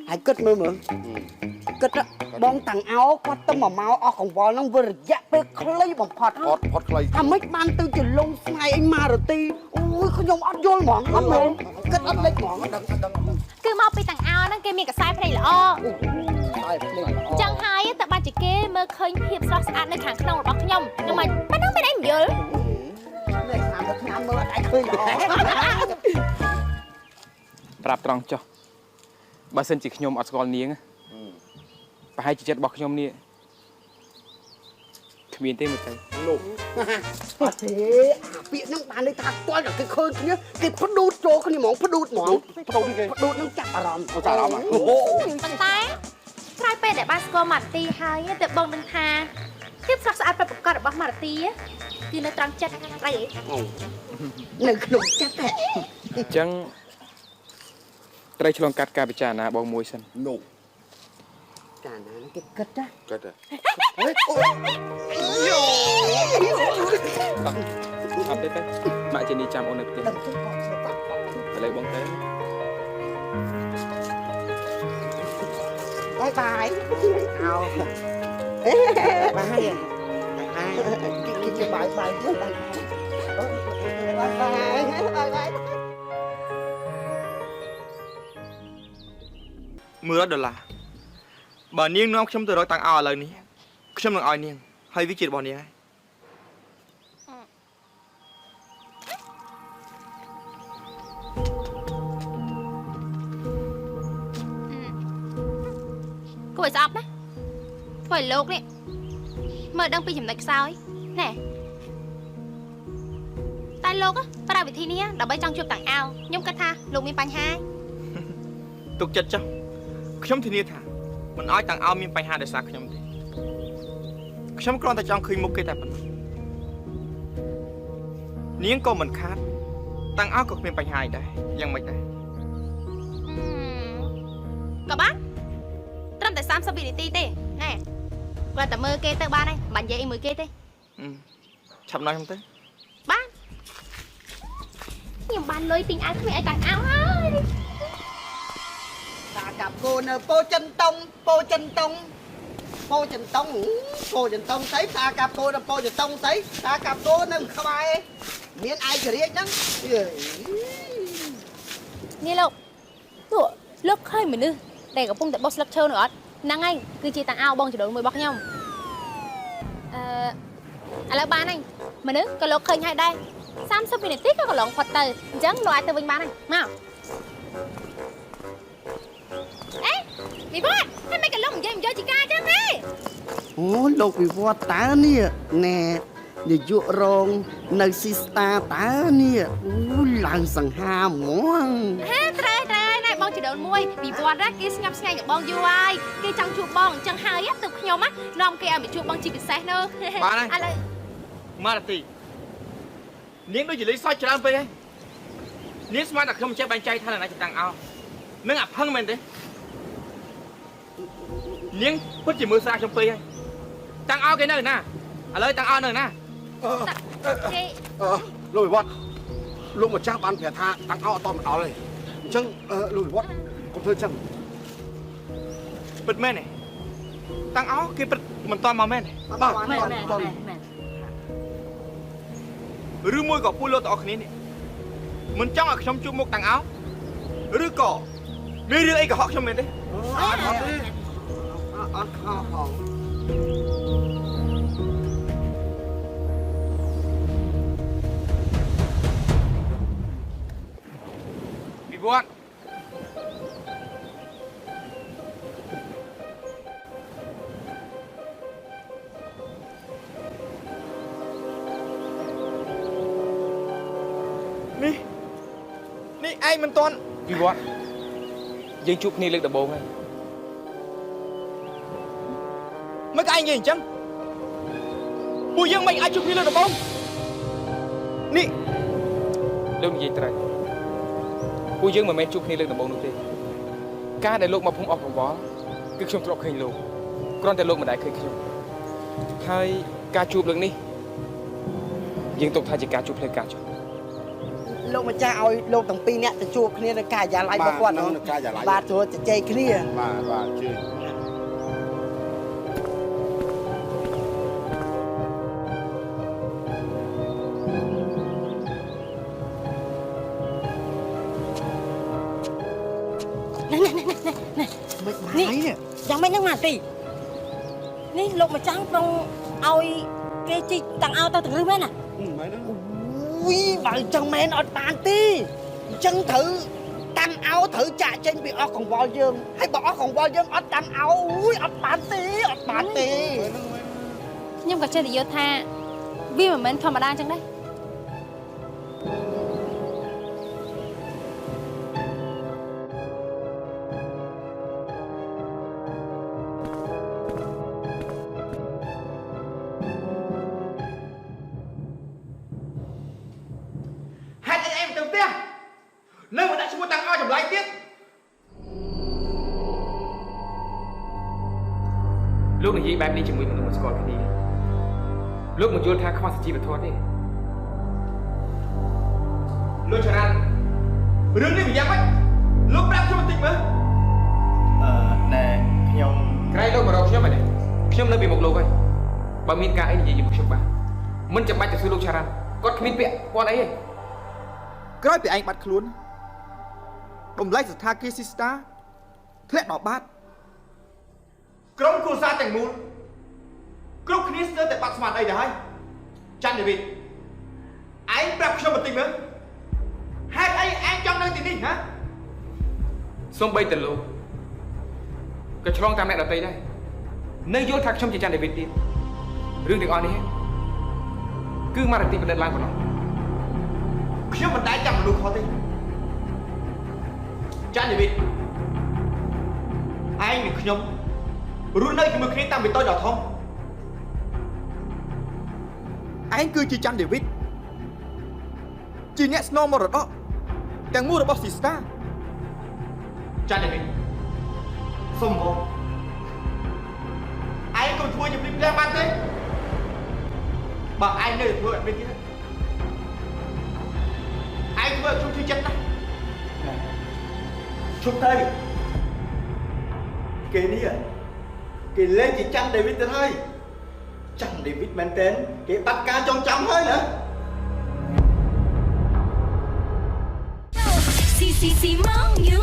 hãy cất mơ mơ cất á bong tặng áo quát tâm mà máu ởของ vò នឹង vừa dạពេលខ្លីបំផុតផុតខ្លីថាម៉េចបានទៅជាលងស្ងាយអីម៉ារទីអូយខ្ញុំអត់យល់ហ្មងអត់មែនគិតអត់លេចហ្មងដឹងគឺមកពីតង្អោហ្នឹងគេមានកសែភ្នែកល្អចឹងហើយតែបាច់ជាគេមើលឃើញភាពស្រស់ស្អាតនៅខាងក្នុងរបស់ខ្ញុំហ្នឹងមិនប៉ណ្ណឹងមិនឯងយល់នេះឆ្នាំមើលអត់ឯងឃើញល្អប្រាប់ត្រង់ចុះបើសិនជាខ្ញុំអត់ស្គាល់នាងប្រហែលជាចិត្តរបស់ខ្ញុំនេះគ្មានទេមើលទៅលោកអត់ទេអាពាក្យហ្នឹងបានន័យថាស្គាល់តែគេឃើញគ្នាគេផ្ដួតចូលគ្នាហ្មងផ្ដួតហ្មងផ្ដួតគេផ្ដួតនឹងចាប់អារម្មណ៍ចាប់អារម្មណ៍អូប៉ុន្តែក្រោយពេលដែលបានស្គាល់ម៉ារទីហើយទៅបងនឹងថាភាពស្រស់ស្អាតប្រកបរបស់ម៉ារទីគឺនៅត្រង់ចិត្តអីនៅក្នុងចិត្តហ៎អញ្ចឹងត្រូវឆ្លងកាត់ការពិចារណាបងមួយសិននោះកាលណាគេគិតណាគិតហ៎អត់ទេទៅម៉ាក់ជានីចាំអូននៅផ្ទះឥឡូវបងទៅបាយបាយអោបាយគេជាបាយបាយទៅបាយបាយ$10បើនាងនាំខ្ញុំទៅរកតាំងអោឥឡូវនេះខ្ញុំនឹងឲ្យនាងហើយវាជារបស់នាងហើយគួរឲ្យស្អប់ណាធ្វើឲ្យលោកនេះមើលដឹងពីចំណុចខ្សោយណែតែលោកប្រើវិធីនេះដើម្បីចង់ជួបតាំងអោខ្ញុំគិតថាលោកមានបញ្ហាទុកចិត្តចុះខ្ញុំធានាថាមិនឲ្យតាំងអោមានបញ្ហាដោយសារខ្ញុំទេខ្ញុំគ្រាន់តែចង់ឃើញមុខគេតែប៉ុណ្ណោះនាងក៏មិនខាតតាំងអោក៏គ្មានបញ្ហាអីដែរយ៉ាងម៉េចដែរក៏បានត្រឹមតែ30វិនាទីទេណែគាត់តែមើលគេទៅបានហើយមិននិយាយអីមើលគេទេឆាប់ណោះខ្ញុំទៅបានខ្ញុំបានលុយទិញអាវថ្មីឲ្យតាំងអោហើយតាកាប់គោនៅពោចិនតុងពោចិនតុងពោចិនតុងពោចិនតុងស្អីតាកាប់គោនៅពោចិនតុងស្អីតាកាប់គោនៅក្បែរមានឯករាជ្យហ្នឹងនេះលោកឃើញមនុស្សដែលកំពុងតែបោះស្លឹកឈើនោះអត់ហ្នឹងហើយគឺជាតាំងអោបងចដូនមួយរបស់ខ្ញុំឥឡូវបានហើយមនុស្សក៏លោកឃើញហើយដែរ30វិនាទីក៏កន្លងផុតទៅអញ្ចឹងលោកអាចទៅវិញបានហើយមកវិវត្តតែមិនក៏លោកនិយាយជីកាចឹងទេអូលោកវិវត្តតើនេះណែនាយករងនៅស៊ីស្តាតើនេះអូឡើងសង្ហាហ្មងត្រូវណែបងចដូនមួយវិវត្តគេស្ងប់ស្ងាយនឹងបងយូរហើយគេចង់ជួបបងអញ្ចឹងហើយទៅខ្ញុំនាំគេឲ្យមកជួបបងជាពិសេសនោះបានហើយឥឡូវម៉ារទីនាងដូចជាលេងសើចច្រើនពេកហើយនាងស្មានតែខ្ញុំចេះបែងចែកថាណាជាតាំងអោនឹងអាផឹងមែនទេនាងពិតជាមើលស្រាខ្ញុំពេកហើយតាំងអោគេនៅណាឥឡូវតាំងអោនៅណាលោកវិវត្តលោកម្ចាស់បានប្រាប់ថាតាំងអោអត់តមកដល់ទេអញ្ចឹងលោកវិវត្តកុំធ្វើអញ្ចឹងពិតមែនទេតាំងអោគេពិតមិនតមកមែនទេបាទមែនឬមួយក៏ពួកលោកទាំងអស់គ្នានេះមិនចង់ឲ្យខ្ញុំជួបមុខតាំងអោឬក៏មានរឿងអីកុហកខ្ញុំមែនទេអត់ទេអត់ខោផងវិវត្តនេះឯងមិនទាន់វិវត្តយើងជួបគ្នាលើកដំបូងហើយមិនក៏ឯងនិយាយអញ្ចឹងពួកយើងមិនអាចជួបគ្នាលើកដំបូងនេះលោកនិយាយត្រូវពួកយើងមិនមែនជួបគ្នាលើកដំបូងនោះទេការដែលលោកមកភូមិអស់កង្វល់គឺខ្ញុំធ្លាប់ឃើញលោកគ្រាន់តែលោកមិនដែលឃើញខ្ញុំហើយការជួបលើកនេះយើងទុកថាជាការជួបផ្លូវការចុះ លោកម្ចាស់ឲ្យលោកទាំងពីរនាក់ទៅជួបគ្នានៅការិយាល័យរបស់គាត់ នៅការិយាល័យ បាទចូលជជែកគ្នា បាទជឿ មិនបាយនេះ យ៉ាងម៉េចហ្នឹងម៉ាទីនេះលោកម្ចាំងប្រុងឲ្យគេជីកតាំងអោទៅទង្រឹះមែនណា មែនហ្នឹង អូយបើអញ្ចឹងមែនអត់បានទេអញ្ចឹងត្រូវតាំងអោត្រូវចាក់ចេញពីអស់កង្វល់យើងហើយបើអស់កង្វល់យើងអត់តាំងអោអូយអត់បានទេអត់បានទេ ខ្ញុំក៏ចេះតែយល់ថាវាមិនមែនធម្មតាអញ្ចឹងដែរ ហេតុអីឯងទៅផ្ទះនៅមកដាក់ឈ្មោះតាំងអោចម្លែកទៀត លោកនិយាយបែបនេះជាមួយមនុស្សមិនស្គាល់គ្នាលោកមិនយល់ថាខ្វះសុជីវធម៌ទេ លោកចរ៉ាន់រឿងនេះវាយ៉ាងម៉េចលោកប្រាប់ខ្ញុំបន្តិចមើល ណែខ្ញុំ ក្រែងលោកមករកខ្ញុំហើយខ្ញុំនៅពីមុខលោកហើយបើមានការអីនិយាយជាមួយខ្ញុំបាទមិនចាំបាច់ទៅសួរលោកឆារ៉ាន់គាត់គ្មានពាក្យពាន់អីទេ ក្រោយពីឯងបាត់ខ្លួនរំលែកស្ថាគារស៊ីស្តាធ្លាក់ដល់បាត់ ក្រុមគ្រួសារទាំងមូលគ្រប់គ្នាស្ទើរតែបាត់ស្មារតីទៅហើយច័ន្ទដេវីតឯងប្រាប់ខ្ញុំបន្តិចមើលហេតុអីឯងចង់នៅទីនេះហ៎ សូម្បីតែលោកក៏ឆ្លងតាមអ្នកដទៃដែរនៅយល់ថាខ្ញុំជាច័ន្ទដេវីតទៀតរឿងទាំងអស់នេះគឺម៉ារ៉ាទីបណ្ឌិតឡើងប៉ុណ្ណោះ ខ្ញុំមិនដែលចាំមនុស្សខុសទេច័ន្ទដេវីតឯងនិងខ្ញុំរស់នៅជាមួយគ្នាតាំងពីតូចដល់ធំ ឯងគឺជាច័ន្ទដេវីតជាអ្នកស្នងមរតកទាំងមូលរបស់ស៊ីស្តា ច័ន្ទដេវីតសុំមកឯងកុំធ្វើជាពីផ្ទះបានទេបើឯងនៅតែធ្វើអត់មានទៀតឯងធ្វើឲ្យខ្ញុំជឿចិត្តណាស់ជុំទៅគេនេះគេលេងជាច័ន្ទដេវីតទៅហើយច័ន្ទដេវីតមែនតើគេបាត់ការចងចាំហើយណា Si si si mong you